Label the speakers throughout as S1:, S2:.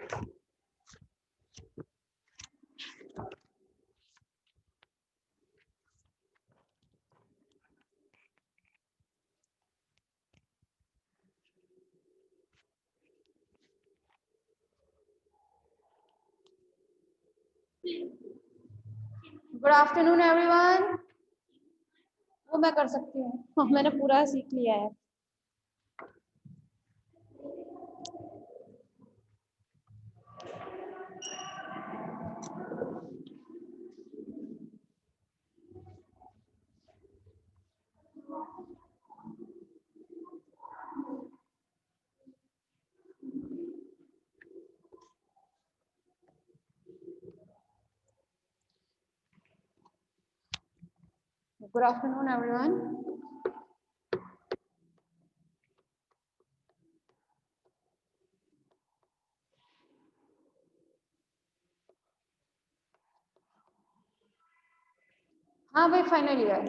S1: Good afternoon everyone. वो मैं कर सकती हूँ, मैंने पूरा सीख लिया है। Good afternoon everyone. हाँ भाई, फाइनल ईयर।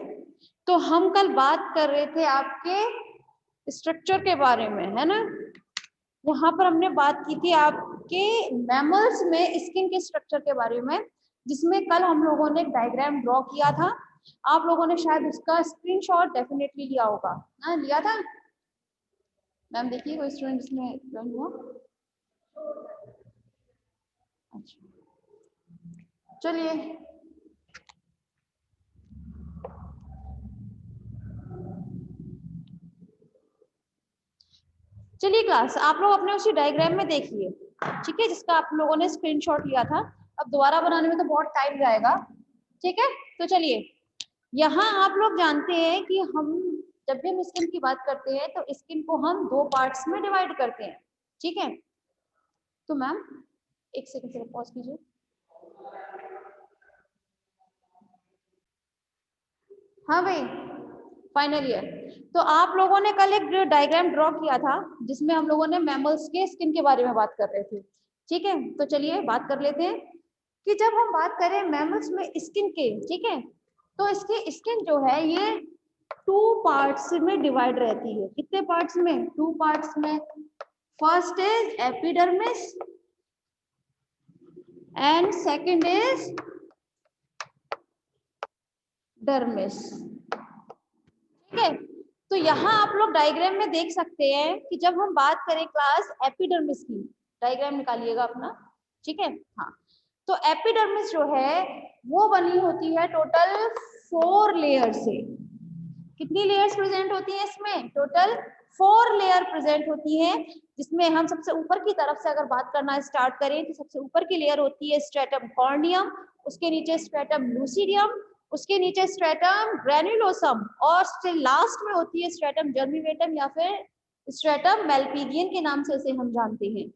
S1: तो हम कल बात कर रहे थे आपके स्ट्रक्चर के बारे में, है ना। यहाँ पर हमने बात की थी आपके मैमल्स में स्किन के स्ट्रक्चर के बारे में, जिसमें कल हम लोगों ने एक डायग्राम ड्रॉ किया था। आप लोगों ने शायद उसका स्क्रीनशॉट डेफिनेटली लिया होगा। हाँ, लिया था मैम। देखिए कोई स्टूडेंट इसमें ज्वाइन हुआ? अच्छा, चलिए। चलिए क्लास, आप लोग अपने उसी डायग्राम में देखिए, ठीक है, जिसका आप लोगों ने स्क्रीनशॉट लिया था। अब दोबारा बनाने में तो बहुत टाइम जाएगा, ठीक है। तो चलिए, यहाँ आप लोग जानते हैं कि हम जब भी हम स्किन की बात करते हैं तो स्किन को हम दो पार्ट्स में डिवाइड करते हैं, ठीक है। तो मैम एक सेकंड सिर्फ पॉज कीजिए। हाँ भाई, फाइनल ईयर। तो आप लोगों ने कल एक डायग्राम ड्रॉ किया था जिसमें हम लोगों ने मैमल्स के स्किन के बारे में बात कर रहे थे, ठीक है। तो चलिए बात कर लेते हैं कि जब हम बात करें मैमल्स में स्किन के, ठीक है, तो इसकी स्किन जो है ये टू पार्ट्स में डिवाइड रहती है। कितने पार्ट्स में? टू पार्ट्स में। First is epidermis and second is dermis, ठीक है। तो यहाँ आप लोग डायग्राम में देख सकते हैं कि जब हम बात करें क्लास एपिडर्मिस की, डायग्राम निकालिएगा अपना, ठीक है। हाँ, तो एपिडर्मिस जो है वो बनी होती है टोटल 4 लेयर से। कितनी लेयर्स प्रेजेंट होती है इसमें? टोटल 4 लेयर प्रेजेंट होती है, जिसमें हम सबसे ऊपर की तरफ से अगर बात करना स्टार्ट करें तो सबसे ऊपर की लेयर होती है स्ट्रेटम कॉर्नियम, उसके नीचे स्ट्रेटम लूसिडियम, उसके नीचे स्ट्रेटम ग्रेन्युलोसम, और लास्ट में होती है स्ट्रेटम जर्मिवेटम या फिर स्ट्रेटम मेलपिगियन के नाम से उसे हम जानते हैं,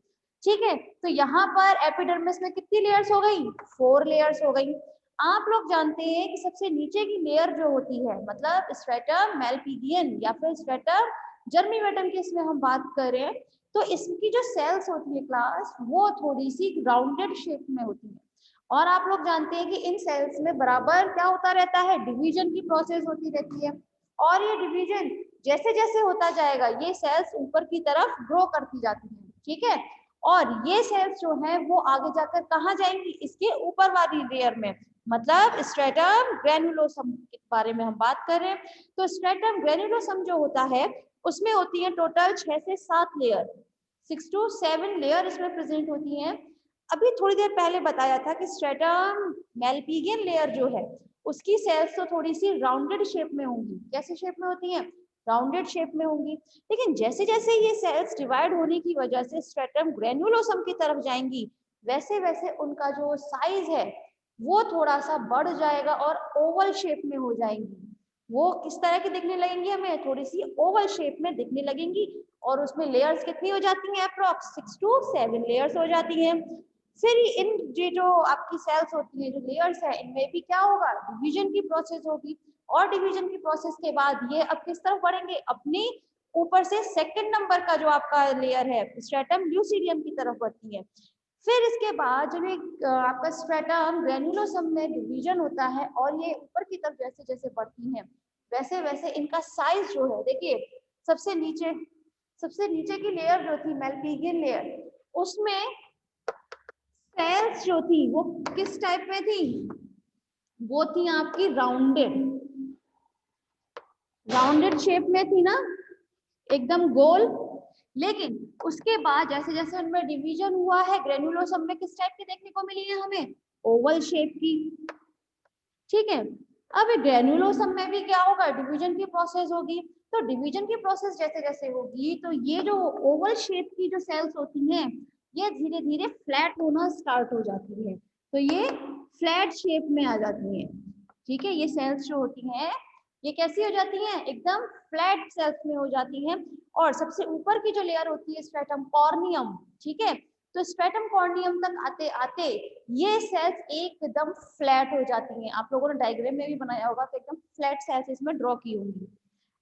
S1: ठीक है। तो यहाँ पर एपिडर्मिस में कितनी लेयर्स हो गई? 4 लेयर्स हो गई। आप लोग जानते हैं कि सबसे नीचे की लेयर जो होती है, मतलब स्ट्रेटम मेलपिगियन या फिर स्ट्रेटम जर्मिवेटम की इसमें हम बात करें, तो इसकी जो सेल्स होती है क्लास, वो थोड़ी सी राउंडेड शेप में होती है। और आप लोग जानते हैं कि इन सेल्स में बराबर क्या होता रहता है? डिवीजन की प्रोसेस होती रहती है। और ये डिवीजन जैसे जैसे होता जाएगा ये सेल्स ऊपर की तरफ ग्रो करती जाती है, ठीक है। और ये सेल्स जो है वो आगे जाकर कहाँ जाएंगी? इसके ऊपर वाली लेयर में, मतलब स्ट्रेटम ग्रेन्युलोसम के बारे में हम बात कर रहे हैं। तो स्ट्रेटम ग्रेन्युलोसम जो होता है उसमें होती है टोटल 6 से 7 लेयर, 6 to 7 लेयर इसमें प्रेजेंट होती हैं। अभी थोड़ी देर पहले बताया था कि स्ट्रेटम मेलपिगियन लेयर जो है उसकी सेल्स तो थोड़ी सी राउंडेड शेप में होंगी। कैसे शेप में होती हैं? राउंडेड शेप में होंगी। लेकिन जैसे जैसे ये सेल्स डिवाइड होने की वजह से स्ट्रेटम ग्रेन्युलोसम की तरफ जाएंगी, वैसे वैसे उनका जो साइज है वो थोड़ा सा बढ़ जाएगा और ओवल शेप में हो जाएंगी। वो किस तरह की दिखने लगेंगी? हमें थोड़ी सी ओवल शेप में दिखने लगेंगी। और उसमें लेयर्स कितनी हो जाती हैं? अप्रॉक्स 6 to 7 लेयर्स हो जाती हैं। फिर इन ये जो आपकी सेल्स होती है, जो लेयर्स है, इनमें भी क्या होगा? डिवीजन की प्रोसेस होगी। और डिवीजन की प्रोसेस के बाद ये अब किस तरफ बढ़ेंगे? अपनी ऊपर से सेकंड नंबर का जो आपका लेयर है स्ट्रेटम ल्यूसीडियम की तरफ बढ़ती है। फिर इसके बाद जब आपका स्ट्रेटम ग्रेन्युलोसम में डिवीजन होता है और ये ऊपर की तरफ जैसे जैसे बढ़ती हैं वैसे वैसे इनका साइज जो है, देखिए सबसे नीचे की लेयर जो थी मेलपिगियन लेयर, उसमें सेल्स जो थी वो किस टाइप में थी, वो थी आपकी राउंडेड शेप में थी ना, एकदम गोल। लेकिन उसके बाद जैसे जैसे उनमें डिवीजन हुआ है, ग्रेनुलोसम में किस टाइप की देखने को मिली है हमें, ओवल शेप की। ठीक है, अब ग्रेनुलोसम में भी क्या होगा, डिवीजन की प्रोसेस होगी। तो डिवीजन की प्रोसेस जैसे जैसे होगी तो ये जो ओवल शेप की जो सेल्स होती हैं ये धीरे धीरे फ्लैट होना स्टार्ट हो जाती है, तो ये फ्लैट शेप में आ जाती है। ठीक है, ये सेल्स जो होती हैं ये कैसी हो जाती हैं, एकदम फ्लैट सेल्स में हो जाती हैं। और सबसे ऊपर की जो लेयर होती है स्ट्रेटम कॉर्नियम, ठीक है, तो स्ट्रेटम कॉर्नियम तक आते आते ये सेल्स एकदम फ्लैट हो जाती हैं। आप लोगों ने डायग्राम में भी बनाया होगा तो एकदम फ्लैट सेल्स इसमें ड्रॉ की होंगी,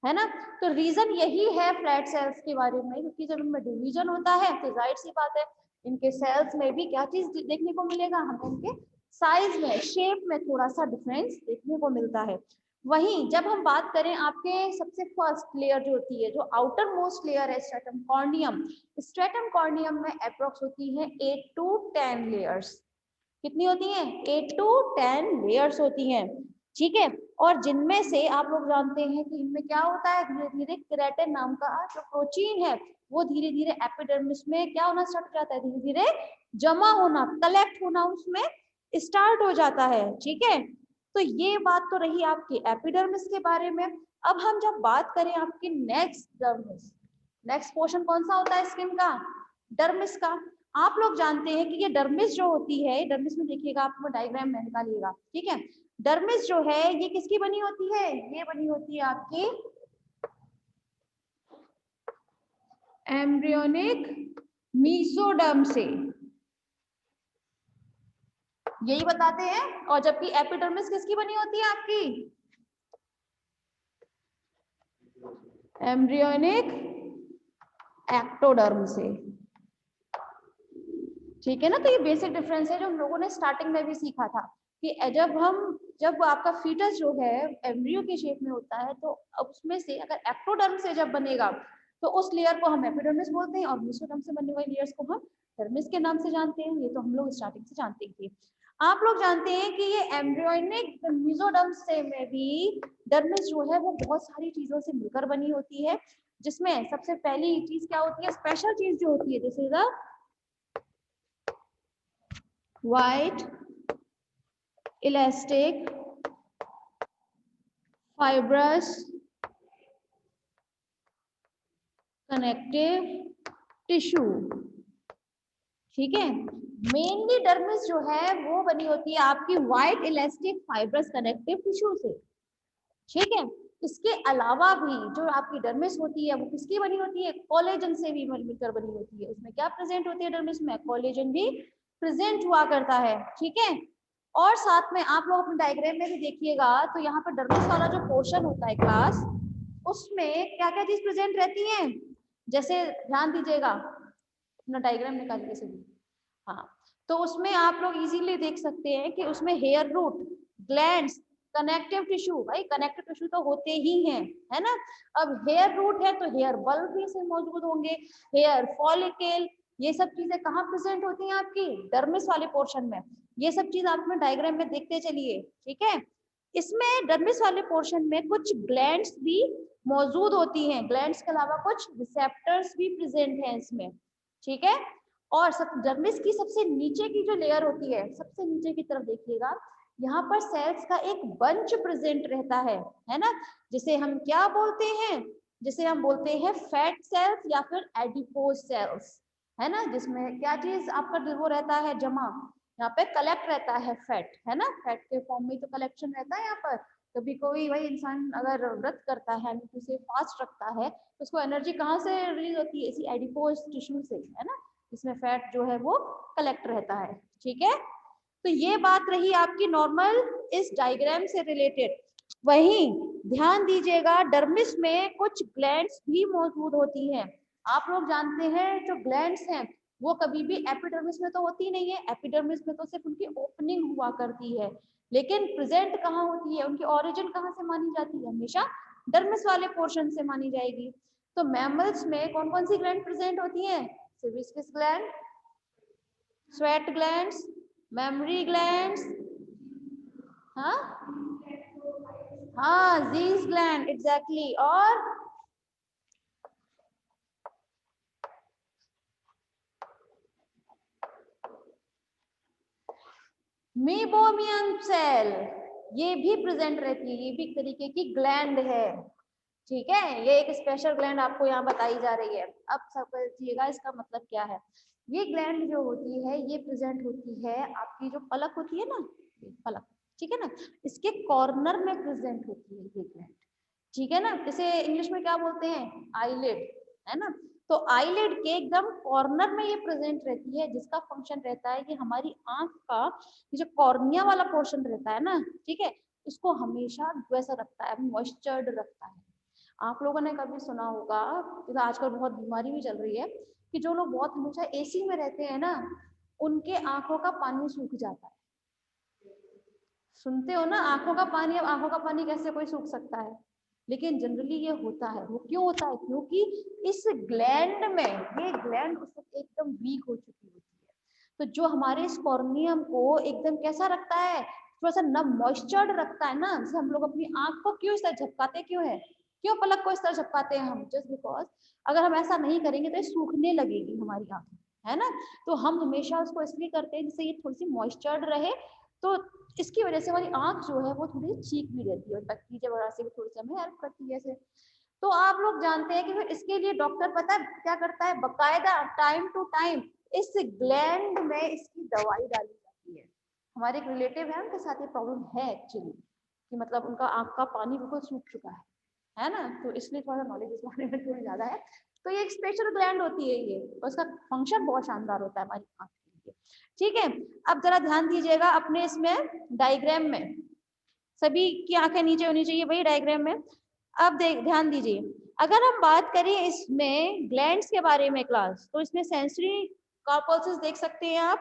S1: है ना। तो रीजन यही है फ्लैट सेल्स के बारे में, क्योंकि जब इनमें डिवीजन होता है तो जाहिर सी बात है इनके सेल्स में भी क्या चीज देखने को मिलेगा, हमें इनके साइज में, शेप में थोड़ा सा डिफरेंस देखने को मिलता है। वहीं जब हम बात करें आपके सबसे फर्स्ट लेयर जो होती है, जो आउटर मोस्ट लेयर है स्ट्रेटम कॉर्नियम में अप्रोक्स होती है 8 to 10 लेयर्स। कितनी होती हैं, 8 to 10 लेयर्स होती हैं। ठीक है, और जिनमें से आप लोग जानते हैं कि इनमें क्या होता है, धीरे धीरे केराटिन नाम का जो प्रोटीन है वो धीरे धीरे एपिडर्मिस में क्या होना स्टार्ट हो जाता है, धीरे धीरे जमा होना, कलेक्ट होना उसमें स्टार्ट हो जाता है। ठीक है, तो ये बात तो रही आपकी एपिडर्मिस के बारे में। अब हम जब बात करें आपकी नेक्स्ट डर्मिस, नेक्स्ट पोर्शन कौन सा होता है स्किन का, डर्मिस का। आप लोग जानते हैं कि ये डर्मिस जो होती है, डर्मिस में देखिएगा आप डायग्राम में निकालिएगा, ठीक है। डर्मिस जो है ये किसकी बनी होती है, ये बनी होती है आपकी एम्ब्रियोनिक मीसोडर्म से, यही बताते हैं। और जबकि एपिडर्मिस किसकी बनी होती है आपकी, एम्ब्रियोनिक एक्टोडर्म से। ठीक है ना, तो ये बेसिक डिफरेंस है जो हम लोगों ने स्टार्टिंग में भी सीखा था कि जब आपका फीटस जो है एम्ब्रियो के शेप में होता है तो उसमें से अगर एक्टोडर्म से जब बनेगा तो उस लेयर को हम एपिडर्मिस बोलते हैं, और मीसोडर्म से बनने वाली लेयर्स को हम डर्मिस के नाम से जानते हैं। ये तो हम लोग स्टार्टिंग से जानते ही थे। आप लोग जानते हैं कि ये एम्ब्रियोनिक मीसोडर्म से में भी डर्मिस जो है वो बहुत सारी चीजों से मिलकर बनी होती है, जिसमें सबसे पहली चीज क्या होती है, स्पेशल चीज जो होती है, this is the white elastic fibrous connective tissue। ठीक है, मेनली डर्मिस जो है वो बनी होती है आपकी white elastic fibrous connective tissue से। ठीक है, इसके अलावा भी जो आपकी डर्मिस होती है वो किसकी बनी होती है, कोलेजन से भी मिलकर बनी होती है। उसमें क्या प्रेजेंट होती है डर्मिस में, कोलेजन भी प्रेजेंट हुआ करता है। ठीक है, और साथ में आप लोग अपने डायग्राम में भी देखिएगा तो यहाँ पर डर्मिस वाला जो पोर्शन होता है क्लास, उसमें क्या क्या चीज प्रेजेंट रहती है, जैसे ध्यान दीजिएगा, अपना डायग्राम निकालिए सभी। हाँ, तो उसमें आप लोग इजीली देख सकते हैं कि उसमें hair root, glands, connective tissue, भाई कनेक्टिव टिश्यू तो होते ही हैं, है ना। अब हेयर रूट है तो हेयर बल्ब भी से मौजूद होंगे, हेयर फॉलिकल, ये सब चीजें कहाँ प्रेजेंट होती हैं आपकी डर्मिस वाले पोर्शन में। ये सब चीज आप अपने डायग्राम में देखते चलिए। ठीक है, इसमें डर्मिस वाले पोर्शन में कुछ ग्लैंड्स भी मौजूद होती हैं, ग्लैंड्स के अलावा कुछ रिसेप्टर्स भी प्रेजेंट हैं इसमें। ठीक है, और डर्मिस की सबसे नीचे की जो लेयर होती है, सबसे नीचे की तरफ देखिएगा, यहाँ पर सेल्स का एक बंच प्रेजेंट रहता है ना, जिसे हम क्या बोलते हैं, जिसे हम बोलते हैं फैट सेल्स या फिर एडिपोज सेल्स, है ना, जिसमें क्या चीज आपका वो रहता है जमा, यहाँ पे कलेक्ट रहता है फैट, है ना, फैट के फॉर्म में तो कलेक्शन रहता है यहाँ पर। कभी कोई वही इंसान अगर व्रत करता है, उसे फास्ट रखता है, तो उसको एनर्जी कहाँ से रिलीज होती है, इसी एडिपोज टिश्यू से, है ना, इसमें फैट जो है वो कलेक्ट रहता है। ठीक है, तो ये बात रही आपकी नॉर्मल इस डायग्राम से रिलेटेड। वहीं ध्यान दीजिएगा डर्मिस में कुछ ग्लैंड्स भी मौजूद होती हैं। आप लोग जानते हैं जो ग्लैंड्स हैं वो कभी भी एपिडर्मिस में तो होती नहीं है, एपिडर्मिस में तो सिर्फ उनकी ओपनिंग हुआ करती है, लेकिन प्रेजेंट कहाँ होती है, उनकी ओरिजिन कहाँ से मानी जाती है, हमेशा डर्मिस वाले पोर्शन से मानी जाएगी। तो मैमल्स में कौन कौन सी ग्लैंड प्रेजेंट होती हैं, sebaceous gland, sweat glands, mammary glands, हाँ हाँ जीज ग्लैंड एग्जैक्टली, और मीबोमियन सेल, ये भी प्रेजेंट रहती है, ये भी एक तरीके की ग्लैंड है, ठीक है। ये एक स्पेशल ग्लैंड आपको यहाँ बताई जा रही है। अब समझिएगा इसका मतलब क्या है। ये ग्लैंड जो होती है ये प्रेजेंट होती है, आपकी जो पलक होती है ना, ये पलक, ठीक है ना, इसके कॉर्नर में प्रेजेंट होती है ये ग्लैंड, ठीक है ना। इसे इंग्लिश में क्या बोलते हैं, आईलिड, है ना। तो आईलिड के एकदम कॉर्नर में ये प्रेजेंट रहती है, जिसका फंक्शन रहता है कि हमारी आंख का जो कॉर्निया वाला पोर्शन रहता है ना, ठीक है, इसको हमेशा वैसा रखता है, मॉइस्चर्ड रखता है। आप लोगों ने कभी सुना होगा, तो आजकल बहुत बीमारी भी चल रही है, कि जो लोग बहुत हमेशा एसी में रहते हैं ना, उनके आंखों का पानी सूख जाता है। सुनते हो ना, आंखों का पानी, अब आंखों का पानी कैसे कोई सूख सकता है, लेकिन जनरली ये होता है। वो क्यों होता है, क्योंकि इस ग्लैंड में, ये ग्लैंड उस वक्त एकदम वीक हो चुकी होती है। तो जो हमारे इस कॉर्नियम को एकदम कैसा रखता है, थोड़ा सा नम मॉइस्चर्ड रखता है ना। जैसे हम लोग अपनी आंख को क्यों इस तरह झपकाते, क्यों है, क्यों पलक को इस तरह झपकाते हैं हम, जस्ट बिकॉज अगर हम ऐसा नहीं करेंगे तो ये सूखने लगेगी हमारी आंख, है ना। तो हम हमेशा उसको इसलिए करते हैं जिससे ये थोड़ी सी मॉइस्चर्ड रहे, तो इसकी वजह से हमारी आंख जो है वो थोड़ी चीक भी रहती है, और बैक्टीरिया वगैरह से भी थोड़ी सी हमें हेल्प करती है ऐसे। तो आप लोग जानते हैं कि फिर इसके लिए डॉक्टर पता है क्या करता है, बकायदा टाइम टू टाइम इस ग्लैंड में इसकी दवाई डाली जाती है। हमारे एक रिलेटिव है, उनके साथ ये प्रॉब्लम है एक्चुअली, कि मतलब उनका आंख का पानी बिल्कुल सूख चुका है ना। तो इसलिए थोड़ा सा नॉलेज इस बारे में थोड़ी ज्यादा है। तो ये एक स्पेशल ग्लैंड होती है ये, और उसका फंक्शन बहुत शानदार होता है हमारी आंख के लिए, ठीक है। अब जरा ध्यान दीजिएगा अपने इसमें डायग्राम में, सभी की आंखें नीचे होनी चाहिए भाई डायग्राम में। अब ध्यान दीजिए, अगर हम बात करें इसमें ग्लैंड्स के बारे में क्लास, तो इसमें सेंसरी कॉर्पल्सेस देख सकते हैं आप,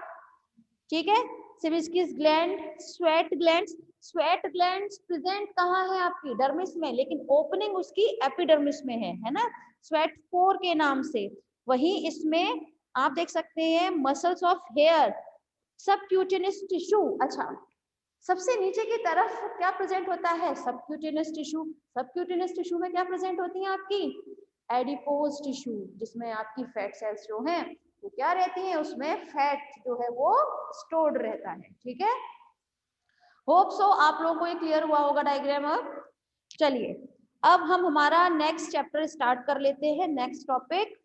S1: ठीक है। Sebaceous gland, sweat glands, sweat glands present कहाँ है आपकी डर्मिस में, लेकिन ओपनिंग उसकी एपिडर्मिस में है ना, स्वेट पोर के नाम से। वही इसमें आप देख सकते हैं muscles of hair, subcutaneous tissue. अच्छा, सबसे नीचे की तरफ क्या प्रेजेंट होता है, सबक्यूटेनियस टिश्यू। सबक्यूटेनियस टिश्यू में क्या प्रेजेंट होती है आपकी, एडिपोज टिश्यू, जिसमें आपकी फैट सेल्स जो हैं वो क्या रहती हैं, उसमें फैट जो है वो स्टोर्ड रहता है, ठीक है। होप सो आप लोगों को ये क्लियर हुआ होगा डायग्राम। अब चलिए, अब हम हमारा नेक्स्ट चैप्टर स्टार्ट कर लेते हैं, next topic.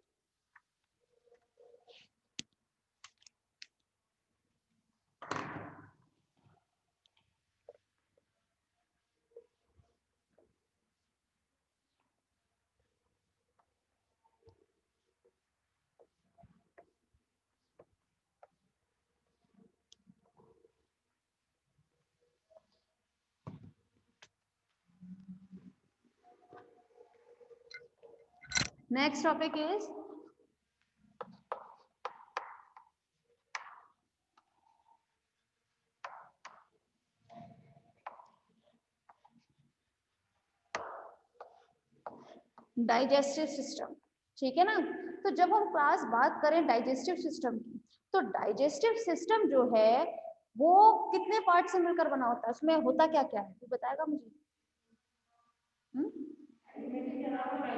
S1: Next topic is digestive system, ठीक है ना। तो जब हम क्लास बात करें डाइजेस्टिव सिस्टम की, तो डाइजेस्टिव सिस्टम जो है वो कितने पार्ट से मिलकर बना होता है, उसमें होता क्या क्या है, तो बताएगा मुझे।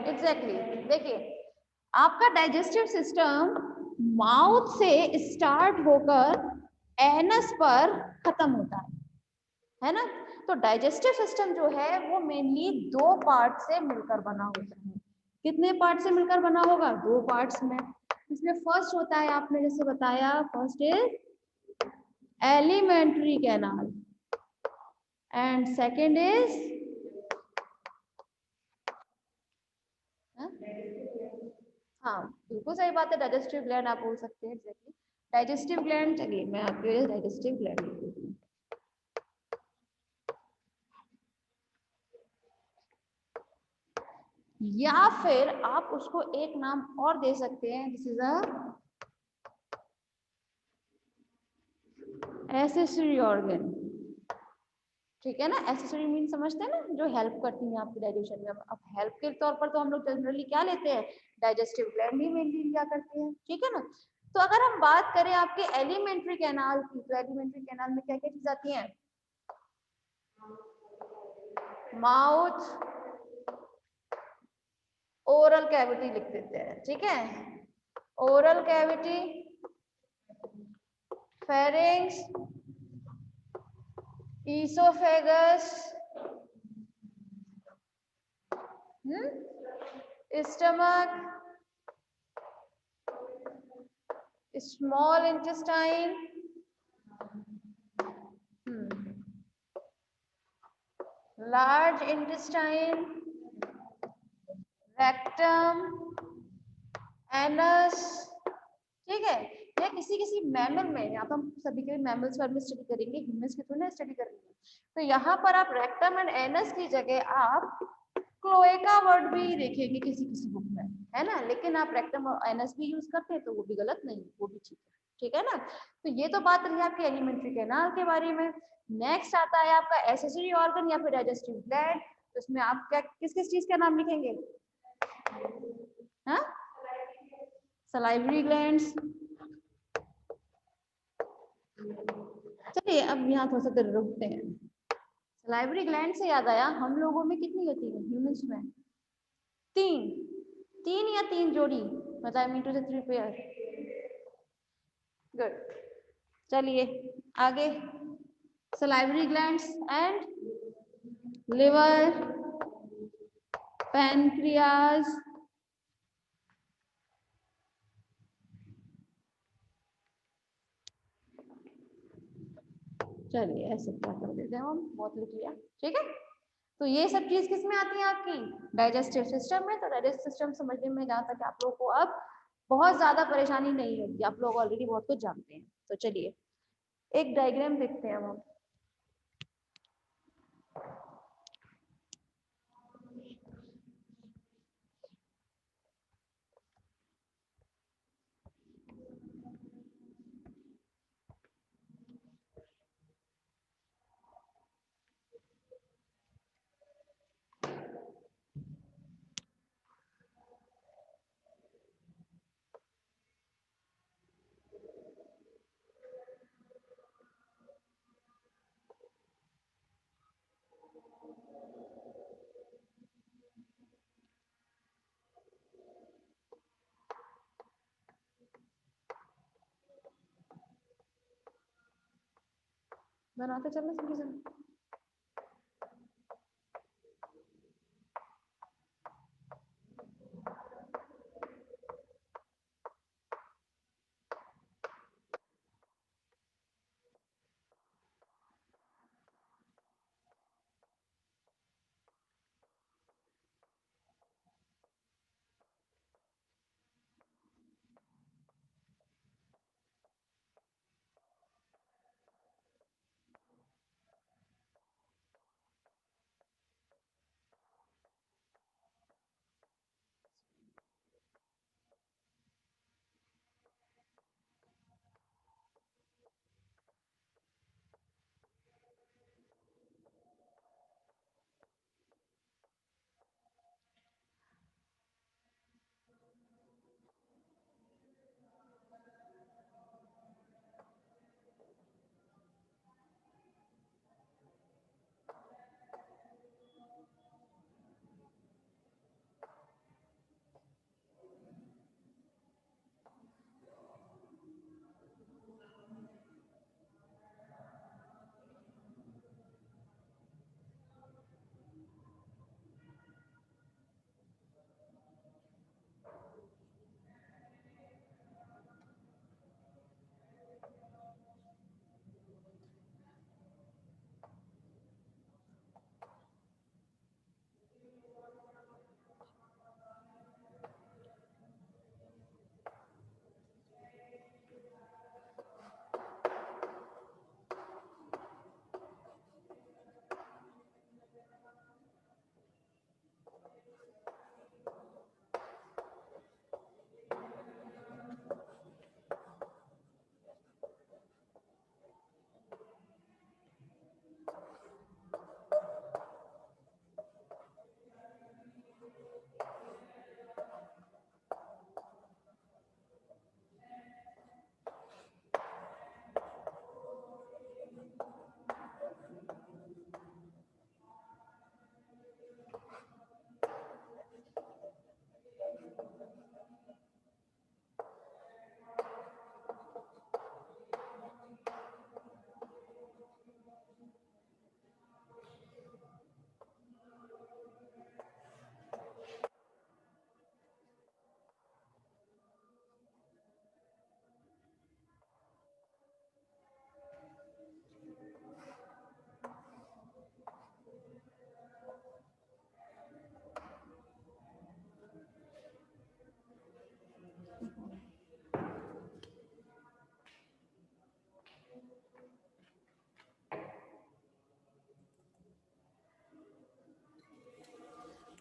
S1: एग्जैक्टली, देखिए आपका डाइजेस्टिव सिस्टम माउथ से स्टार्ट होकर एनस पर खत्म होता है ना। तो डाइजेस्टिव सिस्टम जो है वो मेनली दो पार्ट से मिलकर बना होता है। कितने पार्ट से मिलकर बना होगा, दो पार्ट्स में। इसमें फर्स्ट होता है, आपने जैसे बताया, first is alimentary canal and second is, हाँ बिल्कुल सही बात है, डाइजेस्टिव ग्लैंड आप बोल सकते हैं एग्जैक्टली। डाइजेस्टिव ग्लैंड, चलिए मैं आपके डाइजेस्टिव ग्लैंड लिख देती हूँ। या फिर आप उसको एक नाम और दे सकते हैं, this is a accessory organ, ठीक है ना। एसेसरी मीन समझते हैं ना, जो हेल्प करती हैं आपकी डाइजेशन में। अब हेल्प के तौर पर तो हम लोग जनरली क्या लेते हैं, डाइजेस्टिव ग्लैंड ही मेनली लिया करते हैं, ठीक है ना। तो अगर हम बात करें आपके एलिमेंट्री कैनाल की, तो एलिमेंट्री कैनाल में क्या क्या चीज आती है? माउथ, ओरल कैविटी लिख देते हैं, ठीक है, oral cavity, pharynx, oesophagus, stomach, small intestine, large intestine, rectum, anus, ठीक है। या किसी किसी मैमल में, यहाँ पर हम सभी के मैमल्स बारे में स्टडी करेंगे, ह्यूमंस की थोड़ी ना स्टडी करेंगे, तो यहाँ पर आप रेक्टम एंड एनस की जगह आप क्लोएका वर्ड भी देखेंगे किसी किसी बुक में, है ना, लेकिन आप रेक्टम और एनस भी यूज करते हैं तो वो भी गलत नहीं, वो भी ठीक है ना। तो ये तो बात रही आपके एलिमेंट्री कैनाल के बारे में। नेक्स्ट आता है आपका एसेसरी ऑर्गन या फिर डाइजेस्टिव ग्लैंड, तो इसमें आप क्या किस किस चीज का नाम लिखेंगे? हाँ, सलाइवरी ग्लैंड्स। चलिए अब यहाँ थोड़ा सा देर रुकते हैं। सलाइवरी ग्लैंड से याद आया, हम लोगों में कितनी होती है ह्यूमंस में? तीन, तीन या तीन जोड़ी, मतलब आई मीन टू से 3 पेयर। गुड, चलिए आगे। Salivary glands and liver, pancreas, चलिए ऐसे क्या कर देते हैं हम, बहुत लिख लिया, ठीक है। तो ये सब चीज किस में आती है आपकी? डाइजेस्टिव सिस्टम में। तो डाइजेस्टिव सिस्टम समझने में जहाँ तक आप लोगों को अब बहुत ज्यादा परेशानी नहीं होगी, आप लोग ऑलरेडी बहुत कुछ जानते हैं। तो चलिए एक डायग्राम देखते हैं हम। बनाते चलना सभी से।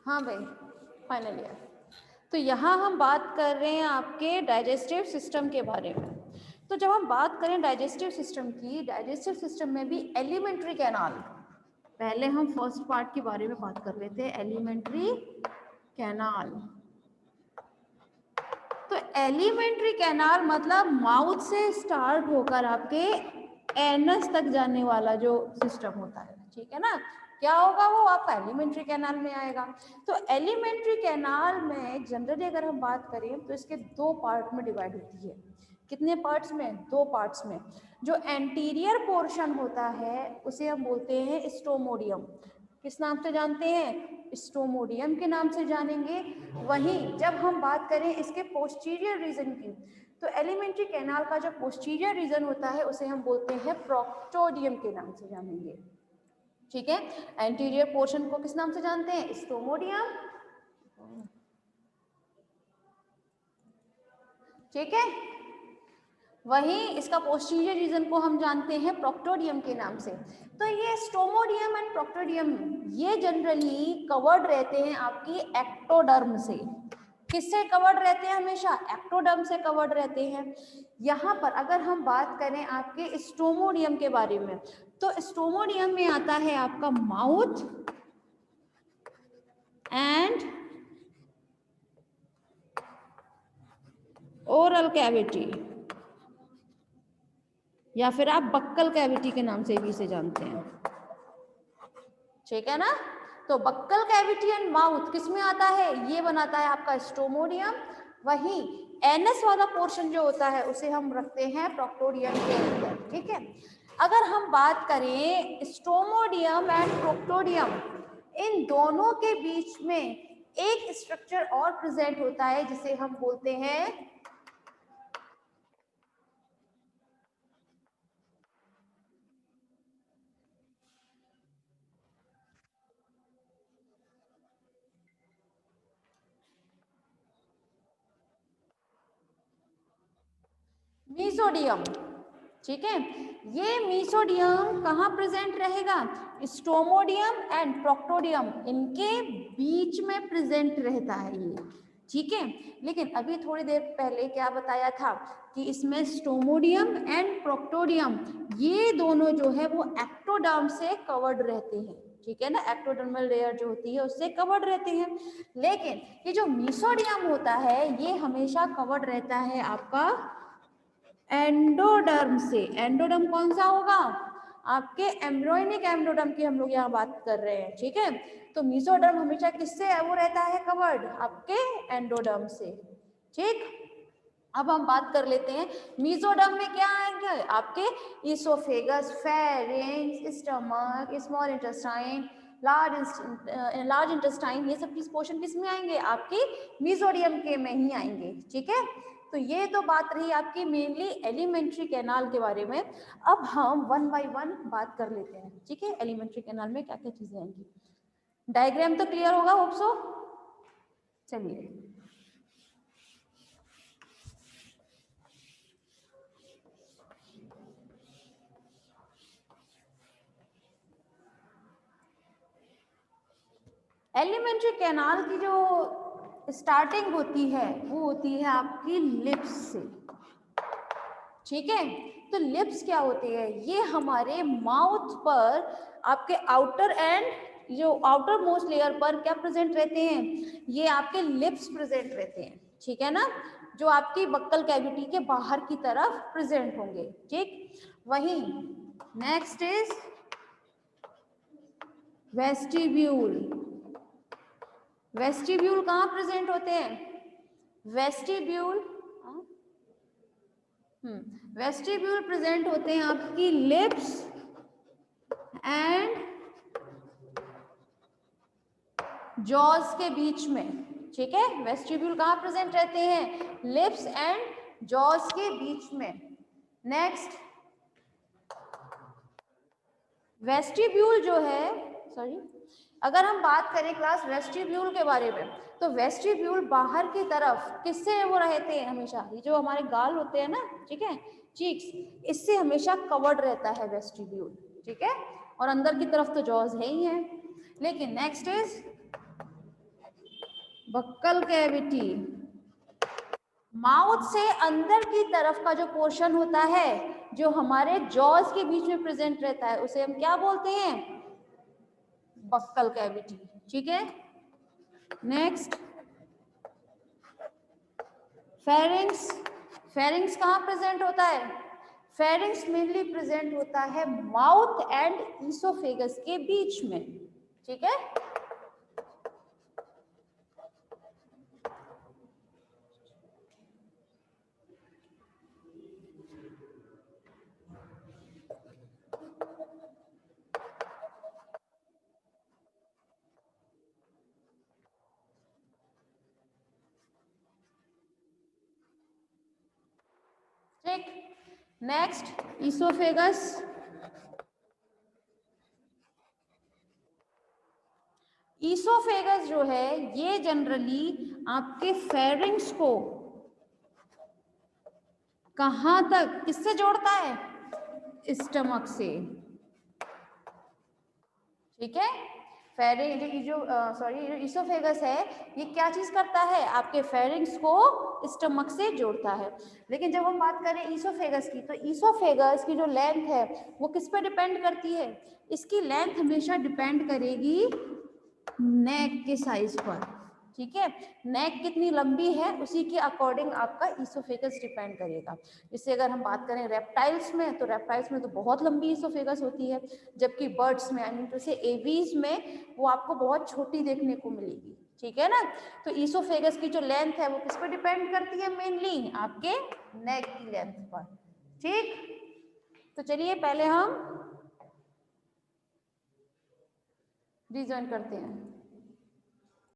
S1: हाँ भाई, फाइनल ईयर। तो यहाँ हम बात कर रहे हैं आपके डाइजेस्टिव सिस्टम के बारे में। तो जब हम बात करें डाइजेस्टिव सिस्टम की, डाइजेस्टिव सिस्टम में भी एलिमेंट्री कैनाल, पहले हम फर्स्ट पार्ट के बारे में बात कर लेते हैं, एलिमेंट्री कैनाल। तो एलिमेंट्री कैनाल मतलब माउथ से स्टार्ट होकर आपके एनस तक जाने वाला जो सिस्टम होता है, ठीक है ना, क्या होगा वो आपका एलिमेंट्री कैनाल में आएगा। तो एलिमेंट्री कैनाल में जनरली अगर हम बात करें तो इसके दो पार्ट में डिवाइड होती है। कितने पार्ट्स में? दो पार्ट्स में। जो एंटीरियर पोर्शन होता है उसे हम बोलते हैं स्टोमोडियम। किस नाम से जानते हैं? स्टोमोडियम के नाम से जानेंगे। वहीं जब हम बात करें इसके पोस्टीरियर रीजन की, तो एलिमेंट्री कैनाल का जो पोस्टीरियर रीजन होता है उसे हम बोलते हैं प्रोक्टोडियम के नाम से जानेंगे, ठीक है। एंटीरियर पोर्शन को किस नाम से जानते हैं? स्टोमोडियम, ठीक है। वहीं इसका पोस्टीरियर रीजन को हम जानते हैं प्रोक्टोडियम के नाम से। तो ये स्टोमोडियम एंड प्रोक्टोडियम ये जनरली कवर्ड रहते हैं आपकी एक्टोडर्म से। किससे कवर्ड रहते हैं? हमेशा एक्टोडर्म से कवर्ड रहते हैं। यहाँ पर अगर हम बात करें आपके स्टोमोडियम के बारे में, तो स्टोमोडियम में आता है आपका माउथ एंड ओरल कैविटी, या फिर आप बक्कल कैविटी के नाम से भी इसे जानते हैं, ठीक है ना। तो बक्कल कैविटी एंड माउथ किस में आता है? ये बनाता है आपका स्टोमोडियम। वहीं एनस वाला पोर्शन जो होता है उसे हम रखते हैं प्रोक्टोडियम के अंदर, ठीक है। अगर हम बात करें स्टोमोडियम एंड प्रोक्टोडियम, इन दोनों के बीच में एक स्ट्रक्चर और प्रेजेंट होता है जिसे हम बोलते हैं मीसोडियम, ठीक है। ये मीसोडियम कहाँ प्रेजेंट रहेगा? स्टोमोडियम एंड प्रोक्टोडियम इनके बीच में प्रेजेंट रहता है ये, ठीक है। लेकिन अभी थोड़ी देर पहले क्या बताया था कि इसमें स्टोमोडियम एंड प्रोक्टोडियम ये दोनों जो है वो एक्टोडर्म से कवर्ड रहते हैं, ठीक है ना। एक्टोडर्मल लेयर जो होती है उससे कवर्ड रहते हैं। लेकिन ये जो मीसोडियम होता है ये हमेशा कवर्ड रहता है आपका एंडोडर्म से। एंडोडर्म कौन सा होगा? आपके एम्ब्रोइनिक एंडोडर्म की हम लोग यहाँ बात कर रहे हैं, ठीक है। तो मीसोडर्म हमेशा किससे वो रहता है कवर्ड? आपके एंडोडर्म से, ठीक। अब हम बात कर लेते हैं मीसोडर्म में क्या आएंगे आपके oesophagus, pharynx, stomach, small intestine, large intestine, ये सब किस पोर्शन किस में आएंगे? आपकी मीसोडियम के में ही आएंगे, ठीक है। तो ये तो बात रही आपकी मेनली एलिमेंट्री कैनाल के बारे में। अब हम वन बाय वन बात कर लेते हैं, ठीक है। एलिमेंट्री कैनाल में क्या क्या चीजें आएंगी। डायग्राम तो क्लियर होगा होप सो। चलिए, एलिमेंट्री कैनाल की जो स्टार्टिंग होती है वो होती है आपकी लिप्स से, ठीक है। तो लिप्स क्या होती है? ये हमारे माउथ पर आपके आउटर एंड जो आउटर मोस्ट लेयर पर क्या प्रेजेंट रहते हैं? ये आपके लिप्स प्रेजेंट रहते हैं, ठीक है ना, जो आपकी बक्कल कैविटी के बाहर की तरफ प्रेजेंट होंगे, ठीक। वहीं नेक्स्ट इज वेस्टिब्यूल। वेस्टिब्यूल कहाँ प्रेजेंट होते हैं? वेस्टिब्यूल वेस्टिब्यूल प्रेजेंट होते हैं आपकी लिप्स एंड जॉज के बीच में, ठीक है। वेस्टिब्यूल कहाँ प्रेजेंट रहते हैं? लिप्स एंड जॉज के बीच में। नेक्स्ट वेस्टिब्यूल जो है, सॉरी, अगर हम बात करें क्लास वेस्टिब्यूल के बारे में, तो वेस्टिब्यूल बाहर की तरफ किससे वो रहते हैं? हमेशा ये जो हमारे गाल होते हैं ना, ठीक है, चीक्स, इससे हमेशा कवर्ड रहता है वेस्टिब्यूल, ठीक है। और अंदर की तरफ तो जॉज है ही है। लेकिन next is buccal cavity, mouth से अंदर की तरफ का जो पोर्शन होता है जो हमारे जॉज के बीच में प्रेजेंट रहता है उसे हम क्या बोलते हैं? Buccal cavity. ठीक है, नेक्स्ट फेरिंग्स। फेरिंग्स कहाँ प्रेजेंट होता है? फेरिंग्स मेनली प्रेजेंट होता है माउथ एंड ईसोफेगस के बीच में। ठीक है, ठीक। Next oesophagus. ईसोफेगस जो है ये जनरली आपके फेरिंग्स को कहां तक किससे जोड़ता है? स्टमक से। ठीक है, फेरिंग जो ईसोफेगस है ये क्या चीज करता है? आपके फेरिंग्स को स्टमक से जोड़ता है। लेकिन जब हम बात करें ईसोफेगस की तो ईसोफेगस की जो लेंथ है वो किस पे डिपेंड करती है? इसकी लेंथ हमेशा डिपेंड करेगी नेक के साइज पर। ठीक है, नेक कितनी लंबी है उसी के अकॉर्डिंग आपका ईसोफेगस डिपेंड करेगा। इससे अगर हम बात करें रेप्टाइल्स में तो रेप्टाइल्स में तो बहुत लंबी ईसोफेगस होती है, जबकि बर्ड्स में आई मीन टू से एवीज में वो आपको बहुत छोटी देखने को मिलेगी। ठीक है ना, तो ईसोफेगस की जो लेंथ है वो किस पर डिपेंड करती है? मेनली आपके नेक की लेंथ पर। ठीक, तो चलिए पहले हम रिजॉइन करते हैं।